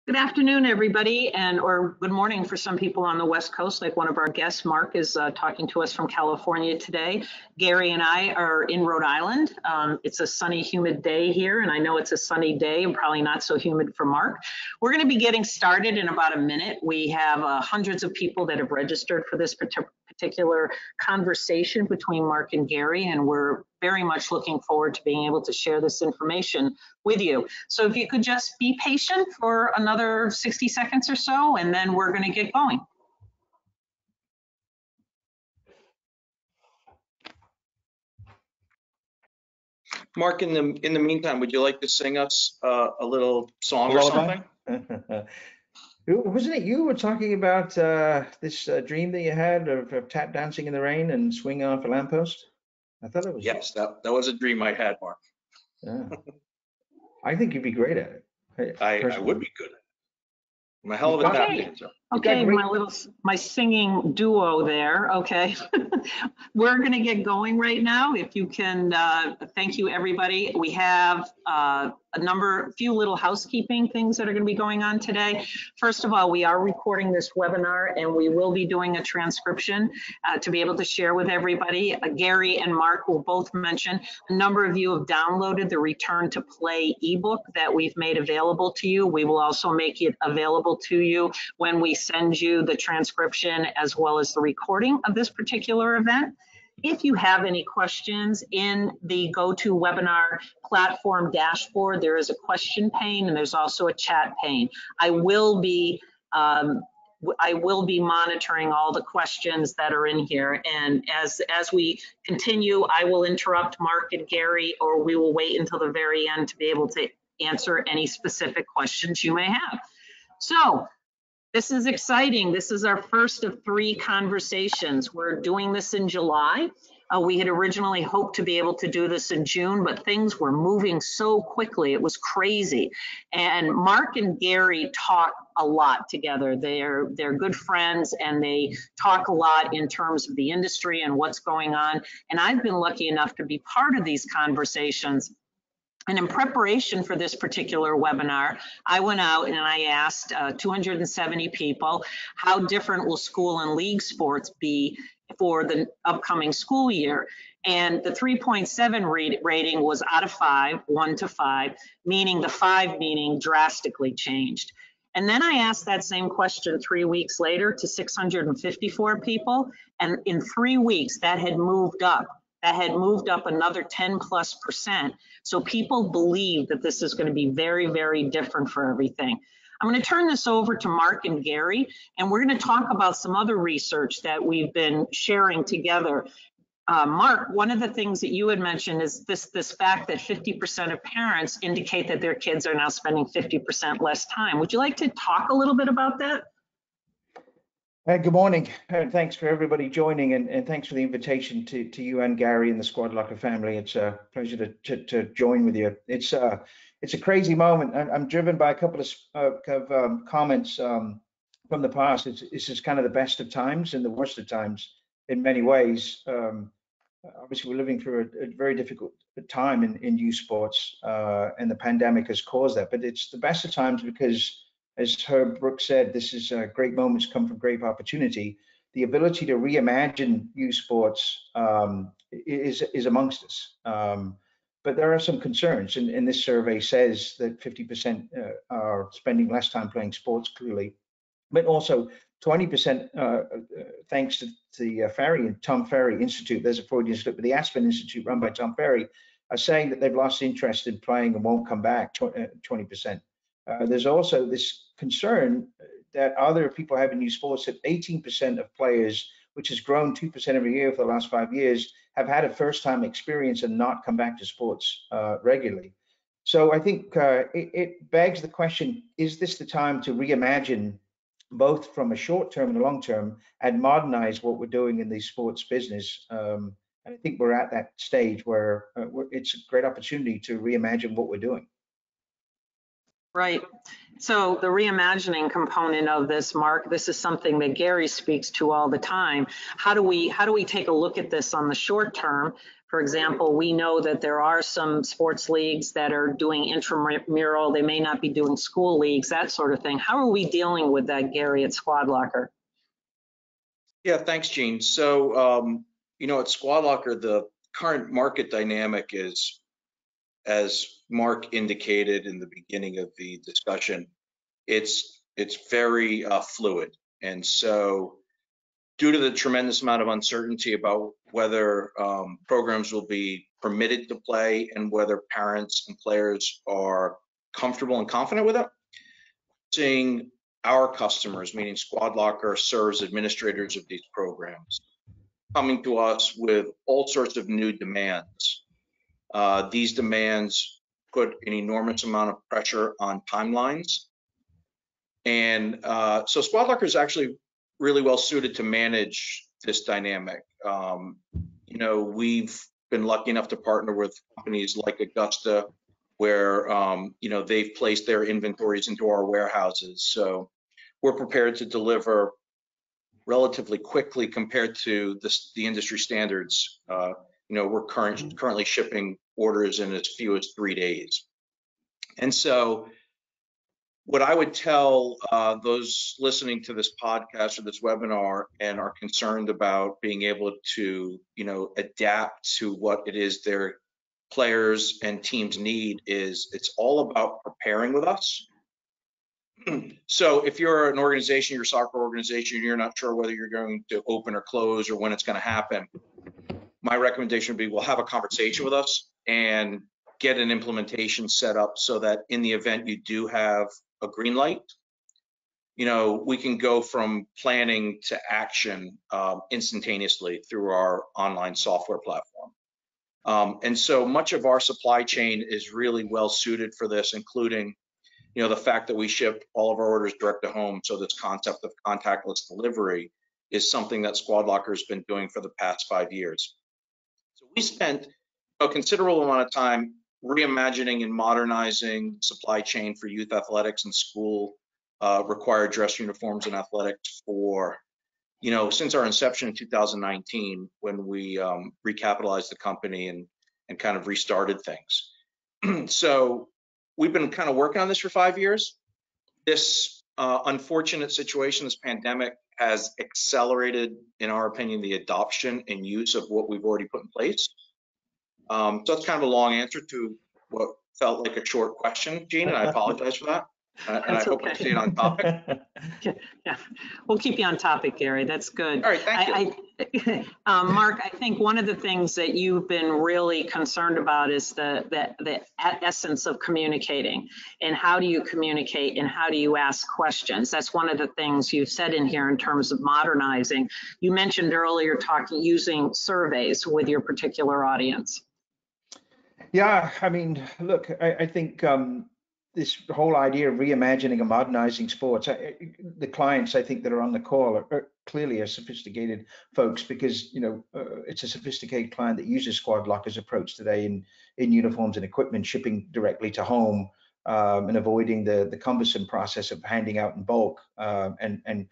Good afternoon, everybody, or good morning for some people on the West Coast, like one of our guests. Mark is talking to us from California today. Gary and I are in Rhode Island. It's a sunny, humid day here, and I know it's a sunny day and probably not so humid for Mark. We're going to be getting started in about a minute. We have hundreds of people that have registered for this particular conversation between Mark and Gary, and we're very much looking forward to being able to share this information with you. So if you could just be patient for another 60 seconds or so, and then we're going to get going. Mark, in the meantime, would you like to sing us a little song or something? Wasn't it you who were talking about this dream that you had of tap dancing in the rain and swinging off a lamppost? I thought it was. Yes, that was a dream I had, Mark. Yeah. I think you'd be great at it. I would be good at it. I'm a hell of a tap dancer. Okay, my singing duo there. Okay, we're going to get going right now. If you can, thank you, everybody. We have a few little housekeeping things that are going to be going on today. First of all, we are recording this webinar, and we will be doing a transcription to be able to share with everybody. Gary and Mark will both mention a number of you have downloaded the Return to Play ebook that we've made available to you. We will also make it available to you when we send you the transcription as well as the recording of this particular event. If you have any questions in the GoToWebinar platform dashboard, there is a question pane and there's also a chat pane. I will be monitoring all the questions that are in here, and as we continue, I will interrupt Mark and Gary, or we will wait until the very end to be able to answer any specific questions you may have. So this is exciting. This is our first of 3 conversations. We're doing this in July. We had originally hoped to be able to do this in June, but things were moving so quickly. It was crazy. And Mark and Gary talk a lot together. They're good friends, and they talk a lot in terms of the industry and what's going on. And I've been lucky enough to be part of these conversations. And in preparation for this particular webinar, I went out and I asked 270 people, how different will school and league sports be for the upcoming school year? And the 3.7 rating was out of 5, 1 to 5, meaning the 5 meaning drastically changed. And then I asked that same question 3 weeks later to 654 people. And in 3 weeks, that had moved up. That had moved up another 10+%. So people believe that this is going to be very, very different for everything. I'm going to turn this over to Mark and Gary, and we're going to talk about some other research that we've been sharing together. Mark, one of the things that you had mentioned is this fact that 50% of parents indicate that their kids are now spending 50% less time. Would you like to talk a little bit about that? Good morning, and thanks for everybody joining, and thanks for the invitation to you and Gary and the SquadLocker family. It's a pleasure to join with you. It's a crazy moment. I'm driven by a couple of comments from the past. This is kind of the best of times and the worst of times in many ways. Obviously, we're living through a very difficult time in youth sports, and the pandemic has caused that. But it's the best of times because, as Herb Brooks said, this is great moments come from great opportunity. The ability to reimagine youth sports is amongst us. But there are some concerns, and this survey says that 50% are spending less time playing sports, clearly, but also 20%, thanks to the Tom Ferry Institute, there's a Freudian slip, but the Aspen Institute run by Tom Ferry are saying that they've lost interest in playing and won't come back, 20%. There's also this concern that other people have in youth sports that 18% of players, which has grown 2% every year for the last 5 years, have had a first-time experience and not come back to sports regularly. So I think it begs the question, is this the time to reimagine both from a short-term and a long-term and modernize what we're doing in the sports business? And I think we're at that stage where it's a great opportunity to reimagine what we're doing. Right. So the reimagining component of this, Mark, this is something that Gary speaks to all the time. How do we take a look at this on the short term? For example, we know that there are some sports leagues that are doing intramural. They may not be doing school leagues, that sort of thing. How are we dealing with that, Gary, at SquadLocker? Yeah, thanks, Gene. So, at SquadLocker, the current market dynamic is, as Mark indicated in the beginning of the discussion, it's very fluid. And so, due to the tremendous amount of uncertainty about whether programs will be permitted to play and whether parents and players are comfortable and confident with it, seeing our customers, meaning SquadLocker serves administrators of these programs, coming to us with all sorts of new demands. These demands put an enormous amount of pressure on timelines. And so SquadLocker is actually really well suited to manage this dynamic. We've been lucky enough to partner with companies like Augusta, where they've placed their inventories into our warehouses. So we're prepared to deliver relatively quickly compared to the industry standards. We're currently shipping orders in as few as 3 days. And so what I would tell those listening to this podcast or this webinar and are concerned about being able to, adapt to what it is their players and teams need is it's all about preparing with us. So if you're an organization, you're a soccer organization, you're not sure whether you're going to open or close or when it's going to happen, my recommendation would be, we'll have a conversation with us and get an implementation set up so that in the event you do have a green light, we can go from planning to action instantaneously through our online software platform. And so much of our supply chain is really well suited for this, including the fact that we ship all of our orders direct to home. So this concept of contactless delivery is something that SquadLocker has been doing for the past 5 years. So we spent a considerable amount of time reimagining and modernizing supply chain for youth athletics and school required dress uniforms and athletics for, since our inception in 2019, when we recapitalized the company and kind of restarted things. So we've been kind of working on this for 5 years. This unfortunate situation, this pandemic, has accelerated, in our opinion, the adoption and use of what we've already put in place. So that's kind of a long answer to what felt like a short question, Gene, and I apologize for that. And I hope I stayed on topic. Yeah, we'll keep you on topic, Gary. That's good. All right, thank you. Mark, I think one of the things that you've been really concerned about is the essence of communicating, and how do you communicate and how do you ask questions. That's one of the things you said in here in terms of modernizing. You mentioned earlier using surveys with your particular audience. Yeah, I mean, look, I think this whole idea of reimagining and modernizing sports, the clients I think that are on the call are clearly sophisticated folks, because it's a sophisticated client that uses SquadLocker's approach today in uniforms and equipment, shipping directly to home, and avoiding the cumbersome process of handing out in bulk, and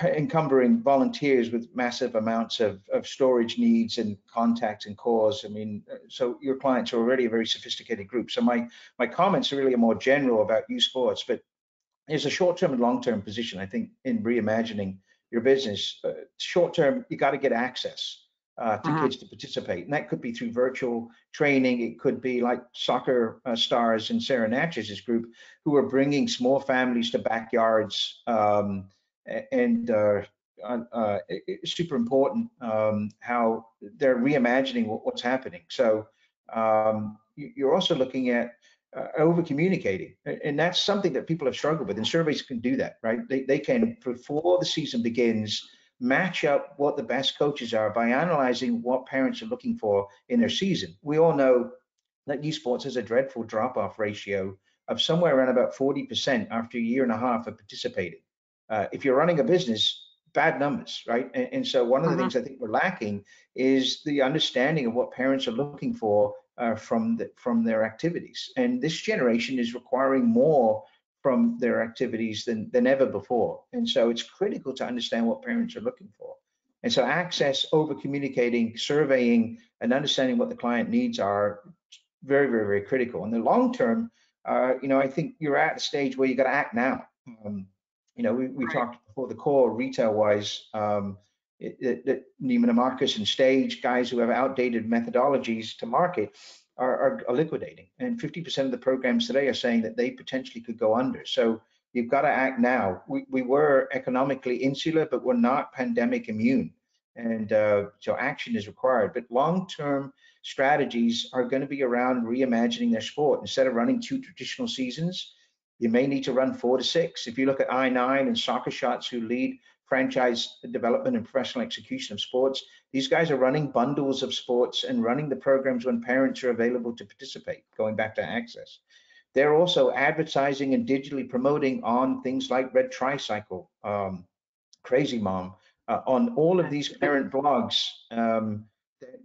encumbering volunteers with massive amounts of storage needs and contacts and calls. I mean, so your clients are already a very sophisticated group. So my comments really are more general about youth sports, but there's a short-term and long-term position, I think, in reimagining your business. Short-term, you got to get access to kids to participate, and that could be through virtual training. It could be like soccer stars in Sarah Natchez's group, who are bringing small families to backyards. And it's super important how they're reimagining what's happening. So you're also looking at over-communicating, and that's something that people have struggled with, and surveys can do that, right? They can, before the season begins, match up what the best coaches are by analyzing what parents are looking for in their season. We all know that youth sports has a dreadful drop-off ratio of somewhere around about 40% after a year and a half of participating. If you're running a business, bad numbers, right? And so one of the things I think we're lacking is the understanding of what parents are looking for from their activities. And this generation is requiring more from their activities than ever before. And so it's critical to understand what parents are looking for. And so access, over communicating, surveying, and understanding what the client needs are very, very, very critical. In the long term, I think you're at a stage where you got to act now. We talked before the call retail-wise, that Neiman Marcus and Stage, guys who have outdated methodologies to market, are liquidating. And 50% of the programs today are saying that they potentially could go under. So you've got to act now. We were economically insular, but we're not pandemic immune. And so action is required. But long-term strategies are going to be around reimagining their sport. Instead of running 2 traditional seasons, you may need to run 4 to 6. If you look at I9 and Soccer Shots, who lead franchise development and professional execution of sports, these guys are running bundles of sports and running the programs when parents are available to participate, going back to access. They're also advertising and digitally promoting on things like Red Tricycle, Crazy Mom, on all of these parent blogs.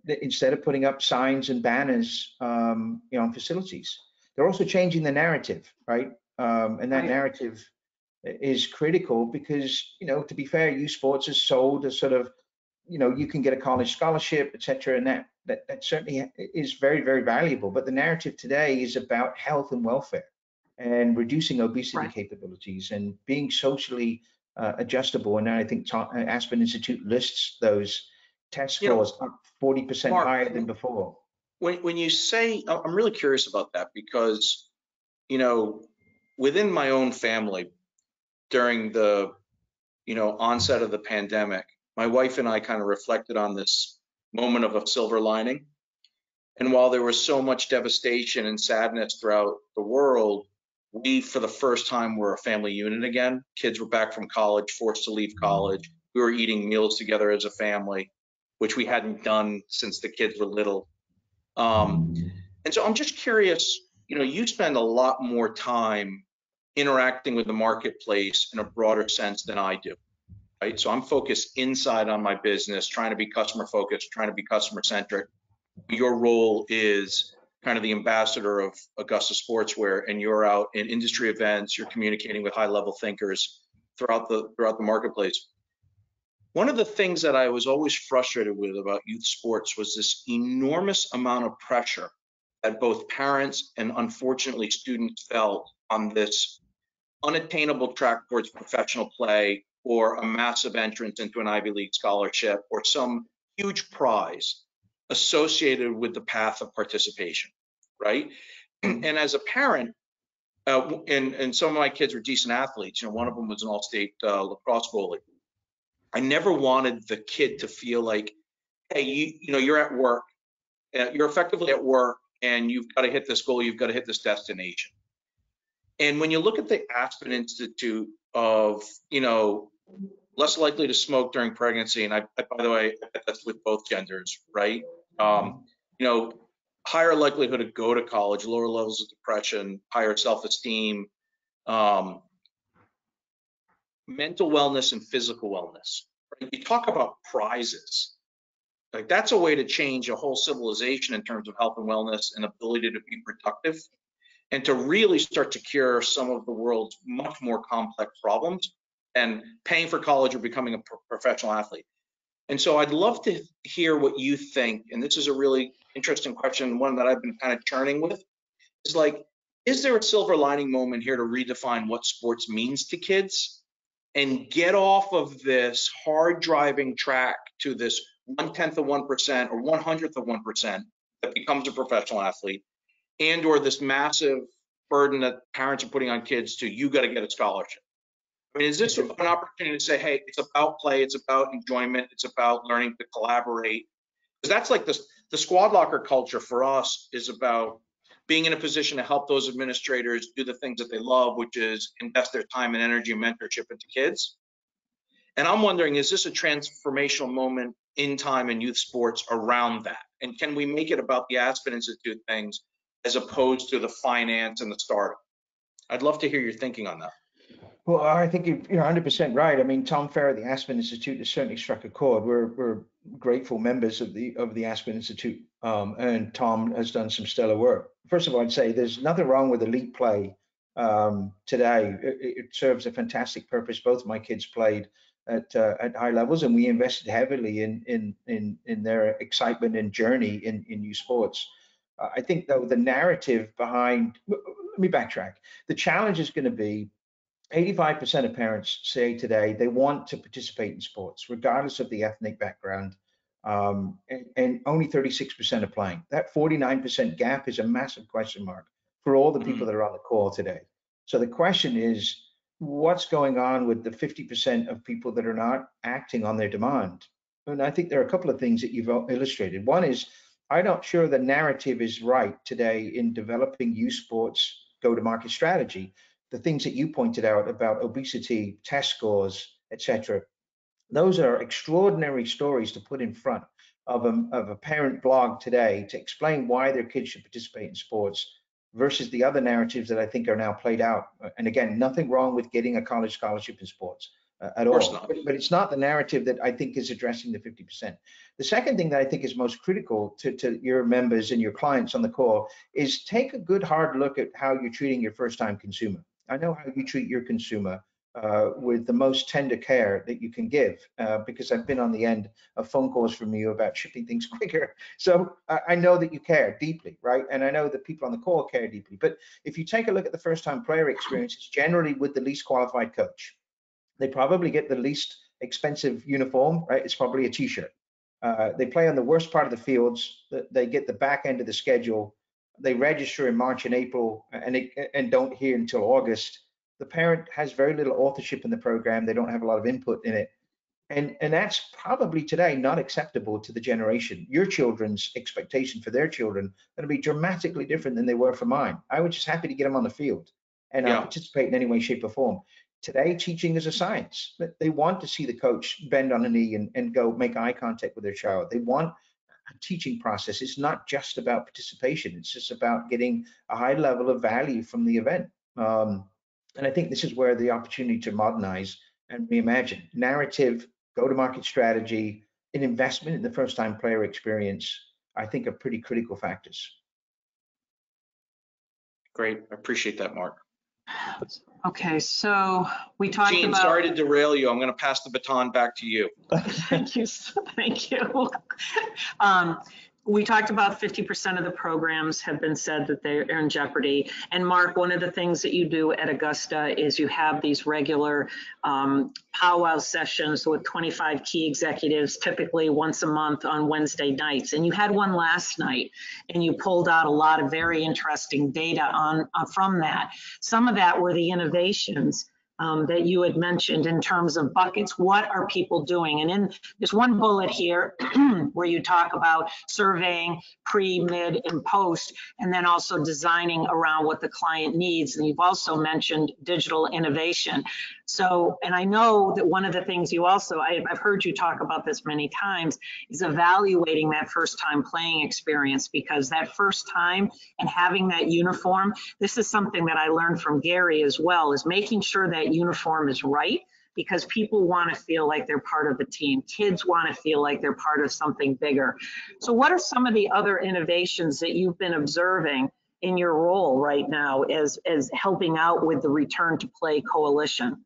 Instead of putting up signs and banners, on facilities, they're also changing the narrative, right? And that narrative is critical because, to be fair, youth sports is sold as sort of, you can get a college scholarship, et cetera, and that certainly is very, very valuable. But the narrative today is about health and welfare and reducing obesity capabilities and being socially adjustable. And I think Aspen Institute lists those test scores up 40% Mark, higher than before. When you say, I'm really curious about that because, within my own family, during the, onset of the pandemic, my wife and I kind of reflected on this moment of a silver lining. And while there was so much devastation and sadness throughout the world, we, for the first time, were a family unit again. Kids were back from college, forced to leave college. We were eating meals together as a family, which we hadn't done since the kids were little. And so I'm just curious, you spend a lot more time interacting with the marketplace in a broader sense than I do, right? So I'm focused inside on my business, trying to be customer focused, trying to be customer centric. Your role is kind of the ambassador of Augusta Sportswear, and you're out in industry events, you're communicating with high level thinkers throughout the marketplace. One of the things that I was always frustrated with about youth sports was this enormous amount of pressure that both parents and unfortunately students felt on this unattainable track towards professional play or a massive entrance into an Ivy League scholarship or some huge prize associated with the path of participation, right? And as a parent, and some of my kids were decent athletes, one of them was an all-state lacrosse goalie. I never wanted the kid to feel like, hey, you're at work, you're effectively at work, and you've got to hit this goal, you've got to hit this destination. And when you look at the Aspen Institute of, less likely to smoke during pregnancy, and I by the way, that's with both genders, right? Higher likelihood to go to college, lower levels of depression, higher self-esteem, mental wellness and physical wellness. Right? You talk about prizes. Like that's a way to change a whole civilization in terms of health and wellness and ability to be productive and to really start to cure some of the world's much more complex problems and paying for college or becoming a professional athlete. And so I'd love to hear what you think, and this is a really interesting question, one that I've been kind of churning with, is like, is there a silver lining moment here to redefine what sports means to kids and get off of this hard driving track to this 1/10 of 1% or 1/100th of 1% that becomes a professional athlete, and or this massive burden that parents are putting on kids to, you got to get a scholarship? I mean, is this an opportunity to say, hey, it's about play, it's about enjoyment, it's about learning to collaborate? Because that's like the SquadLocker culture for us is about being in a position to help those administrators do the things that they love, which is invest their time and energy and mentorship into kids. And I'm wondering, is this a transformational moment in time in youth sports around that? And can we make it about the Aspen Institute things as opposed to the finance and the startup? I'd love to hear your thinking on that. Well, I think you're 100% right. I mean, Tom Ferrer at the Aspen Institute has certainly struck a chord. We're grateful members of the Aspen Institute, and Tom has done some stellar work. First of all, I'd say there's nothing wrong with elite play today. It serves a fantastic purpose. Both my kids played at high levels, and we invested heavily in their excitement and journey in youth sports. I think though the narrative behind, let me backtrack. The challenge is going to be 85% of parents say today they want to participate in sports, regardless of the ethnic background, and only 36% are playing. That 49% gap is a massive question mark for all the people that are on the call today. So the question is, what's going on with the 50% of people that are not acting on their demand? And I think there are a couple of things that you've illustrated. One is, I'm not sure the narrative is right today in developing youth sports go-to-market strategy. The things that you pointed out about obesity, test scores, etc. Those are extraordinary stories to put in front of a parent blog today to explain why their kids should participate in sports versus the other narratives that I think are now played out. And again, nothing wrong with getting a college scholarship in sports at all. But it's not the narrative that I think is addressing the 50%. The second thing that I think is most critical to your members and your clients on the call is take a good hard look at how you're treating your first-time consumer. I know how you treat your consumer with the most tender care that you can give, because I've been on the end of phone calls from you about shipping things quicker. So I know that you care deeply, right? And I know that people on the call care deeply. But if you take a look at the first-time player experience, it's generally with the least qualified coach. They probably get the least expensive uniform, right? It's probably a t-shirt. They play on the worst part of the fields. They get the back end of the schedule. They register in March and April and don't hear until August. The parent has very little authorship in the program. They don't have a lot of input in it. And that's probably today not acceptable to the generation. Your children's expectation for their children are going to be dramatically different than they were for mine. I was just happy to get them on the field and participate in any way, shape, or form. Today, teaching is a science. They want to see the coach bend on a knee and go make eye contact with their child. They want a teaching process. It's not just about participation. It's just about getting a high level of value from the event. And I think this is where the opportunity to modernize and reimagine narrative, go-to-market strategy, and investment in the first-time player experience, I think are pretty critical factors. Great. I appreciate that, Mark. Okay, so we talked Gene, about. sorry to derail you. I'm going to pass the baton back to you. Thank you. Thank you. We talked about 50% of the programs have been said that they're in jeopardy. And Mark, one of the things that you do at Augusta is you have these regular powwow sessions with 25 key executives, typically once a month on Wednesday nights. And you had one last night, and you pulled out a lot of very interesting data from that. Some of that were the innovations that you had mentioned in terms of buckets. What are people doing? And in there's one bullet here where you talk about surveying pre, mid, and post, and then also designing around what the client needs. And you've also mentioned digital innovation. So, and I know that one of the things you also, I've heard you talk about this many times, is evaluating that first time playing experience, because that first time and having that uniform, this is something that I learned from Gary as well, is making sure that uniform is right, because people want to feel like they're part of the team. Kids want to feel like they're part of something bigger. So what are some of the other innovations that you've been observing in your role right now as helping out with the Return to Play Coalition?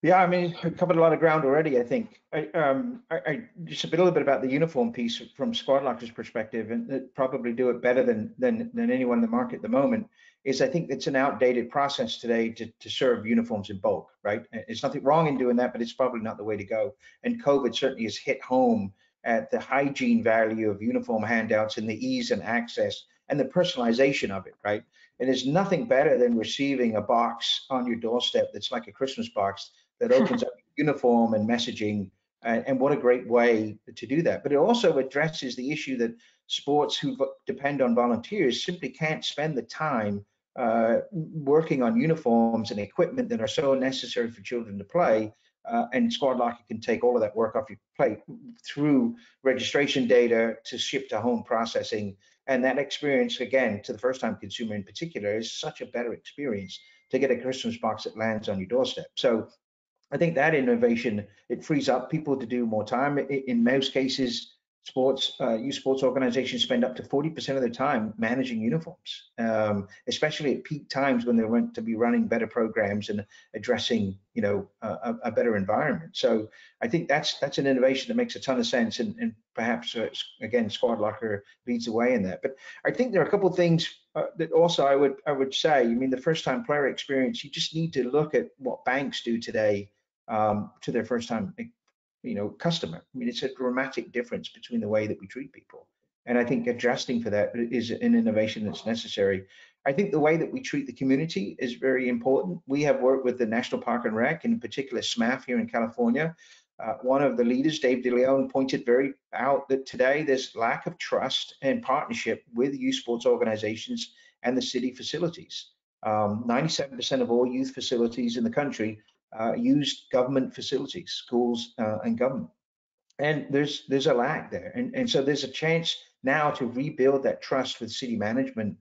Yeah, I mean, I covered a lot of ground already, I think. I just a little bit about the uniform piece from SquadLocker's perspective, and probably do it better than anyone in the market at the moment, is I think it's an outdated process today to serve uniforms in bulk, right? There's nothing wrong in doing that, but it's probably not the way to go. And COVID certainly has hit home at the hygiene value of uniform handouts and the ease and access and the personalization of it, right? And there's nothing better than receiving a box on your doorstep that's like a Christmas box that opens up uniform and messaging, and what a great way to do that. But it also addresses the issue that sports who depend on volunteers simply can't spend the time working on uniforms and equipment that are so necessary for children to play. And SquadLocker can take all of that work off your plate through registration data to ship to home processing. And that experience, again, to the first-time consumer in particular, is such a better experience to get a Christmas box that lands on your doorstep. So I think that innovation, it frees up people to do more time. In most cases, youth sports organizations spend up to 40% of their time managing uniforms, especially at peak times when they're meant to be running better programs and addressing, a better environment. So I think that's an innovation that makes a ton of sense, and perhaps again, SquadLocker leads the way in that. But I think there are a couple of things that also I would say. I mean, the first time player experience, you just need to look at what banks do today to their first time customer. I mean, it's a dramatic difference between the way that we treat people. And I think adjusting for that is an innovation that's necessary. I think the way that we treat the community is very important. We have worked with the National Park and Rec, in particular SMAF here in California. One of the leaders, Dave DeLeon, pointed very out that today there's lack of trust and partnership with youth sports organizations and the city facilities. 97% of all youth facilities in the country use government facilities, schools and government. And there's a lag there. And so there's a chance now to rebuild that trust with city management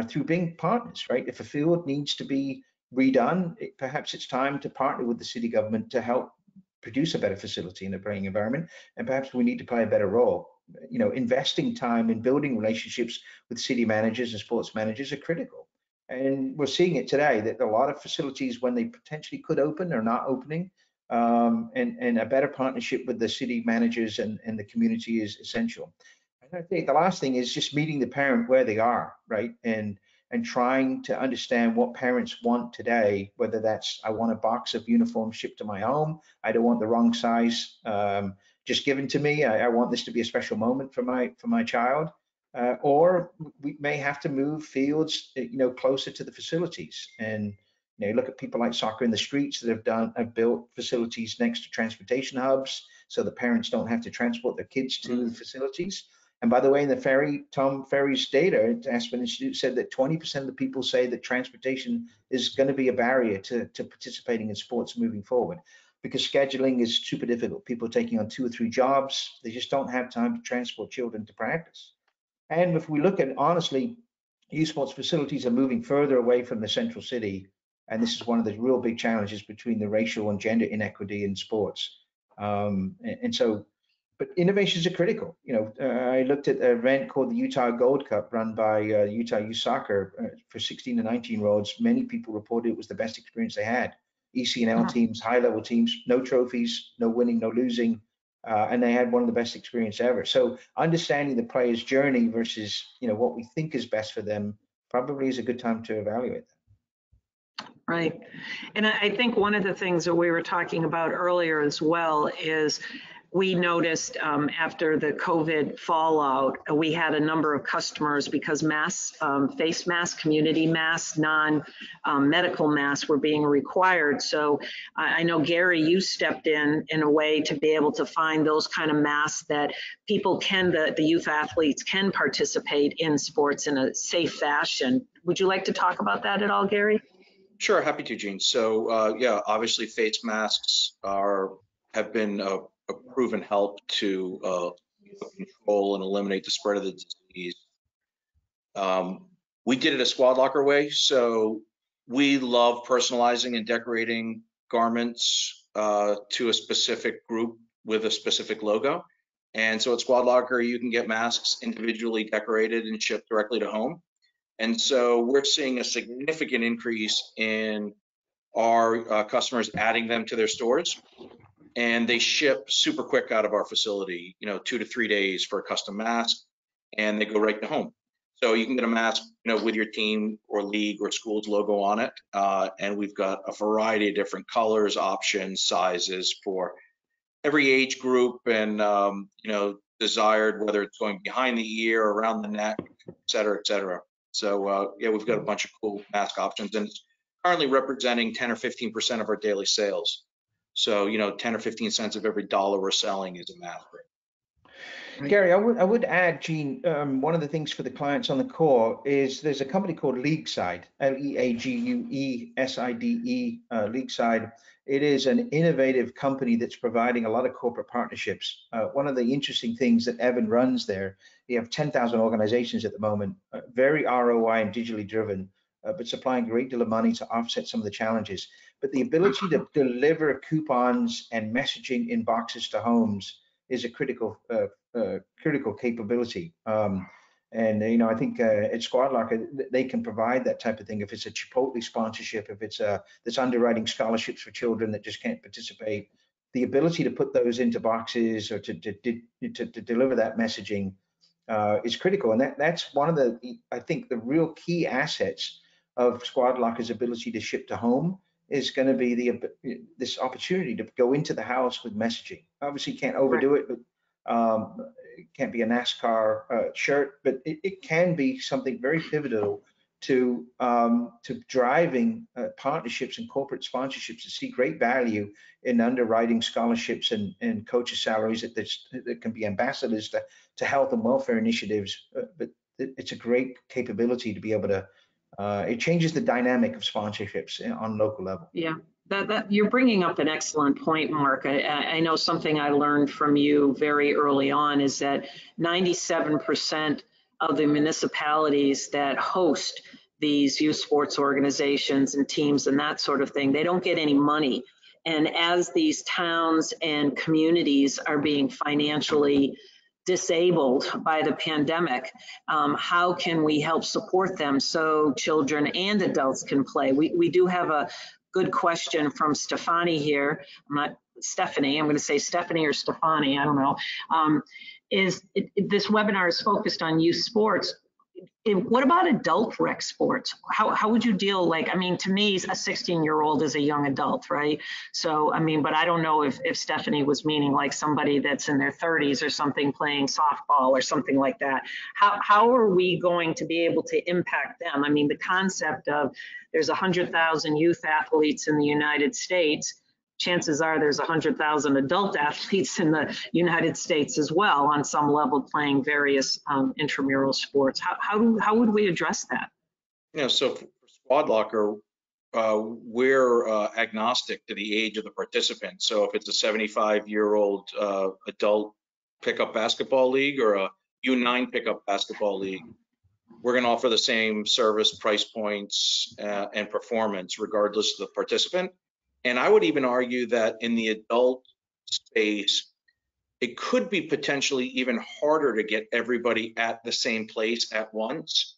through being partners, right? If a field needs to be redone, perhaps it's time to partner with the city government to help produce a better facility in a playing environment. And perhaps we need to play a better role. Investing time in building relationships with city managers and sports managers are critical. And we're seeing it today that a lot of facilities, when they potentially could open, are not opening. And a better partnership with the city managers and the community is essential. And I think the last thing is just meeting the parent where they are, right? And trying to understand what parents want today, whether that's, I want a box of uniforms shipped to my home, I don't want the wrong size just given to me, I want this to be a special moment for my child. Or we may have to move fields, closer to the facilities. And look at people like Soccer in the Streets that have built facilities next to transportation hubs, so the parents don't have to transport their kids to the facilities. And by the way, in the Tom Ferry's data, Aspen Institute said that 20% of the people say that transportation is going to be a barrier to participating in sports moving forward, because scheduling is super difficult. People are taking on 2 or 3 jobs. They just don't have time to transport children to practice. And if we look at, honestly, youth sports facilities are moving further away from the central city. And this is one of the real big challenges between the racial and gender inequity in sports. But innovations are critical. I looked at an event called the Utah Gold Cup run by Utah Youth Soccer for 16 to 19-year-olds. Many people reported it was the best experience they had. ECNL teams, high-level teams, no trophies, no winning, no losing. And they had one of the best experience ever. So understanding the player's journey versus what we think is best for them probably is a good time to evaluate that. Right. And I think one of the things that we were talking about earlier as well is we noticed after the COVID fallout, we had a number of customers because face masks, community masks, non-medical masks were being required. So I know, Gary, you stepped in a way to be able to find those kind of masks that people the youth athletes can participate in sports in a safe fashion. Would you like to talk about that at all, Gary? Sure, happy to, Gene. So yeah, obviously face masks have been a proven help to control and eliminate the spread of the disease. We did it a SquadLocker way. So we love personalizing and decorating garments to a specific group with a specific logo. And so at SquadLocker, you can get masks individually decorated and shipped directly to home. And so we're seeing a significant increase in our customers adding them to their stores, and they ship super quick out of our facility, 2 to 3 days for a custom mask, and they go right to home. So you can get a mask, with your team or league or school's logo on it. And we've got a variety of different colors, options, sizes for every age group and, desired, whether it's going behind the ear, around the neck, et cetera, et cetera. So yeah, we've got a bunch of cool mask options, and it's currently representing 10 or 15% of our daily sales. So 10 or 15 cents of every dollar we're selling is a mask. Gary, I would add, Gene, one of the things for the clients on the call is there's a company called Leagueside, Leagueside, Leagueside. It is an innovative company that's providing a lot of corporate partnerships. One of the interesting things that Evan runs there, you have 10,000 organizations at the moment, very ROI and digitally driven. but supplying a great deal of money to offset some of the challenges. But the ability to deliver coupons and messaging in boxes to homes is a critical capability. And I think at SquadLocker, they can provide that type of thing. If it's a Chipotle sponsorship, if it's this underwriting scholarships for children that just can't participate, the ability to put those into boxes or to deliver that messaging is critical. And that's one of I think the real key assets of SquadLocker's ability to ship to home is going to be this opportunity to go into the house with messaging. Obviously, you can't overdo it, but it can't be a NASCAR shirt, but it can be something very pivotal to driving partnerships and corporate sponsorships to see great value in underwriting scholarships and coaches' salaries that can be ambassadors to health and welfare initiatives. But it's a great capability to be able to. It changes the dynamic of sponsorships on local level. Yeah. That you're bringing up an excellent point, Mark. I know something I learned from you very early on is that 97% of the municipalities that host these youth sports organizations and teams and that sort of thing, they don't get any money. And as these towns and communities are being financially disabled by the pandemic, how can we help support them so children and adults can play? We do have a good question from Stefani here. I'm not Stephanie, I'm going to say Stephanie or Stefani, I don't know. This webinar is focused on youth sports. What about adult rec sports? How would you deal, to me, a 16-year-old is a young adult, right? So, but I don't know if Stephanie was meaning like somebody that's in their 30s or something playing softball or something like that. How are we going to be able to impact them? The concept of there's 100,000 youth athletes in the United States. Chances are there's 100,000 adult athletes in the United States as well on some level playing various intramural sports. How would we address that? So for SquadLocker, we're agnostic to the age of the participant. So if it's a 75-year-old adult pickup basketball league or a U9 pickup basketball league, we're going to offer the same service, price points, and performance regardless of the participant. And I would even argue that in the adult space, it could be potentially even harder to get everybody at the same place at once.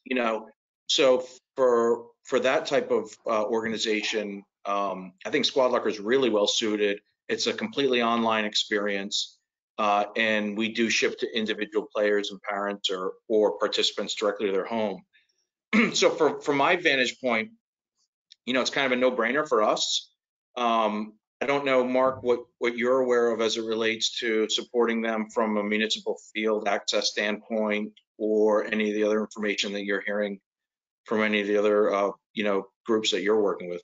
So for that type of organization, I think SquadLocker is really well suited. It's a completely online experience, and we do ship to individual players and parents or participants directly to their home. So from my vantage point, it's kind of a no-brainer for us. I don't know, Mark, what you're aware of as it relates to supporting them from a municipal field access standpoint, or any of the other information that you're hearing from any of the other, groups that you're working with.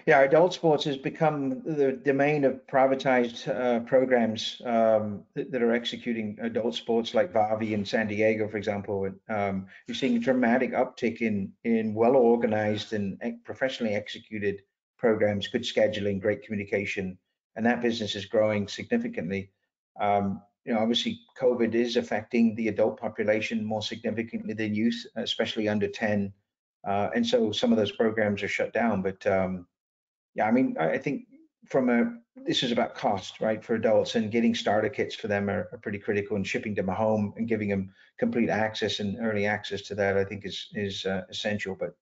Yeah, adult sports has become the domain of privatized programs that are executing adult sports, like Vavi in San Diego, for example. You're seeing a dramatic uptick in well-organized and professionally executed programs, good scheduling, great communication, and that business is growing significantly. Obviously, COVID is affecting the adult population more significantly than youth, especially under 10. And so some of those programs are shut down. But I think this is about cost, right, for adults, and getting starter kits for them are pretty critical, and shipping them home and giving them complete access and early access to that, I think is essential. But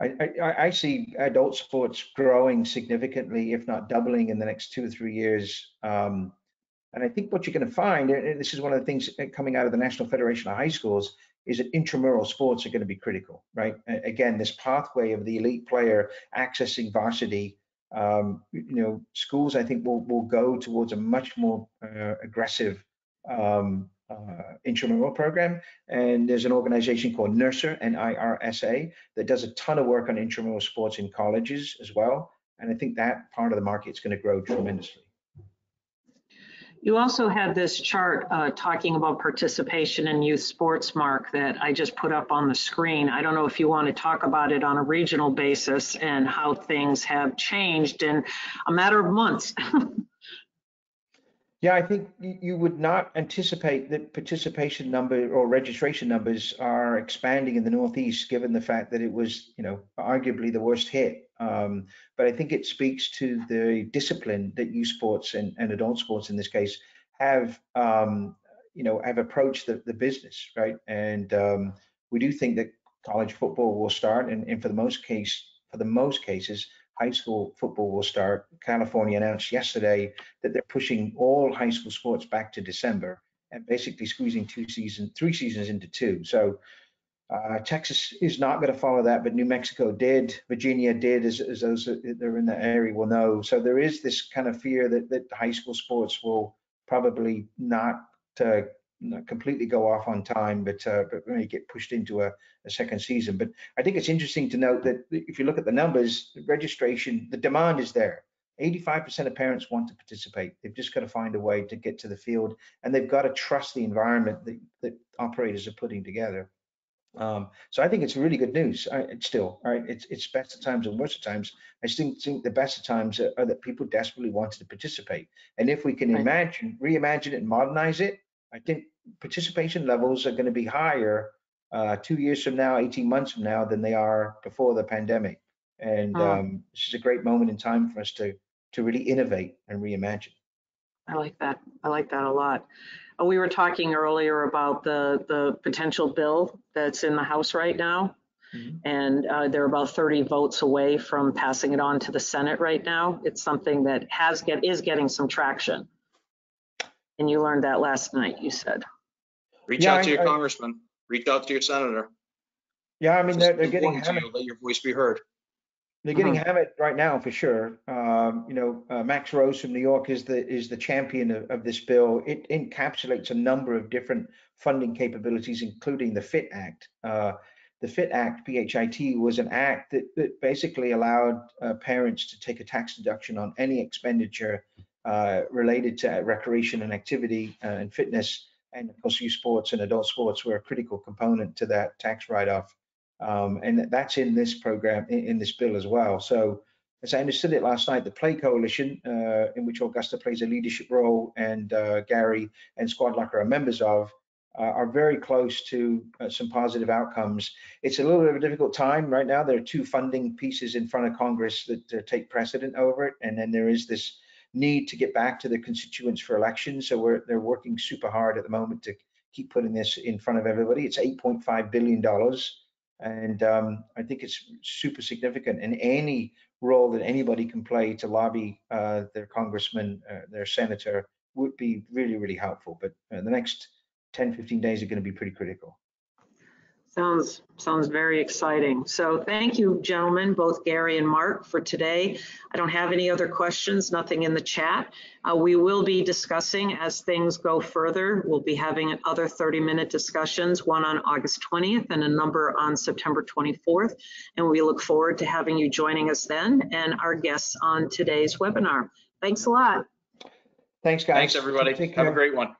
I see adult sports growing significantly, if not doubling, in the next 2 or 3 years. And I think what you're going to find, and this is one of the things coming out of the National Federation of High Schools, is that intramural sports are going to be critical, right? Again, this pathway of the elite player accessing varsity, schools, I think, will go towards a much more aggressive intramural program. And there's an organization called NIRSA, NIRSA, that does a ton of work on intramural sports in colleges as well. And I think that part of the market is going to grow tremendously. You also had this chart talking about participation in youth sports, Mark, that I just put up on the screen. I don't know if you want to talk about it on a regional basis and how things have changed in a matter of months. Yeah, I think you would not anticipate that participation number or registration numbers are expanding in the Northeast, given the fact that it was, arguably the worst hit. But I think it speaks to the discipline that youth sports and adult sports in this case have, have approached the business, right? And we do think that college football will start, and for the most cases, high school football will start. California announced yesterday that they're pushing all high school sports back to December and basically squeezing 3 seasons into 2. So Texas is not going to follow that, but New Mexico did, Virginia did, as those that are in that area will know. So there is this kind of fear that high school sports will probably not completely go off on time, but may get pushed into a second season. But I think it's interesting to note that if you look at the numbers, the registration, the demand is there. 85% of parents want to participate. They've just got to find a way to get to the field, and they've got to trust the environment that operators are putting together. So I think it's really good news. It's still, right? It's best of times and worst of times. I think the best of times are that people desperately wanted to participate. And if we can reimagine it and modernize it, I think participation levels are going to be higher 2 years from now, 18 months from now, than they are before the pandemic. And this is a great moment in time for us to really innovate and reimagine. I like that. I like that a lot. We were talking earlier about the potential bill that's in the House right now, and they're about 30 votes away from passing it on to the Senate right now. It's something that is getting some traction. And you learned that last night, you said. Reach out to your congressman. Reach out to your senator. Yeah, I mean, they're getting hammered. Let your voice be heard. They're getting hammered right now for sure. Max Rose from New York is the champion of this bill. It encapsulates a number of different funding capabilities, including the FIT Act. The FIT Act, PHIT, was an act that basically allowed parents to take a tax deduction on any expenditure related to recreation and activity and fitness. And of course, youth sports and adult sports were a critical component to that tax write-off. And that's in this program, in this bill as well. So as I understood it last night, the Play Coalition, in which Augusta plays a leadership role and Gary and SquadLocker are members of, are very close to some positive outcomes. It's a little bit of a difficult time right now. There are 2 funding pieces in front of Congress that take precedent over it. And then there is this need to get back to the constituents for elections. So they're working super hard at the moment to keep putting this in front of everybody. It's $8.5 billion. And I think it's super significant, and any role that anybody can play to lobby their congressman, their senator, would be really, really helpful. But the next 10, 15 days are going to be pretty critical. Sounds very exciting. So thank you, gentlemen, both Gary and Mark, for today. I don't have any other questions, nothing in the chat. We will be discussing as things go further. We'll be having other 30-minute discussions, one on August 20th and a number on September 24th. And we look forward to having you joining us then and our guests on today's webinar. Thanks a lot. Thanks, guys. Thanks, everybody. Have a great one.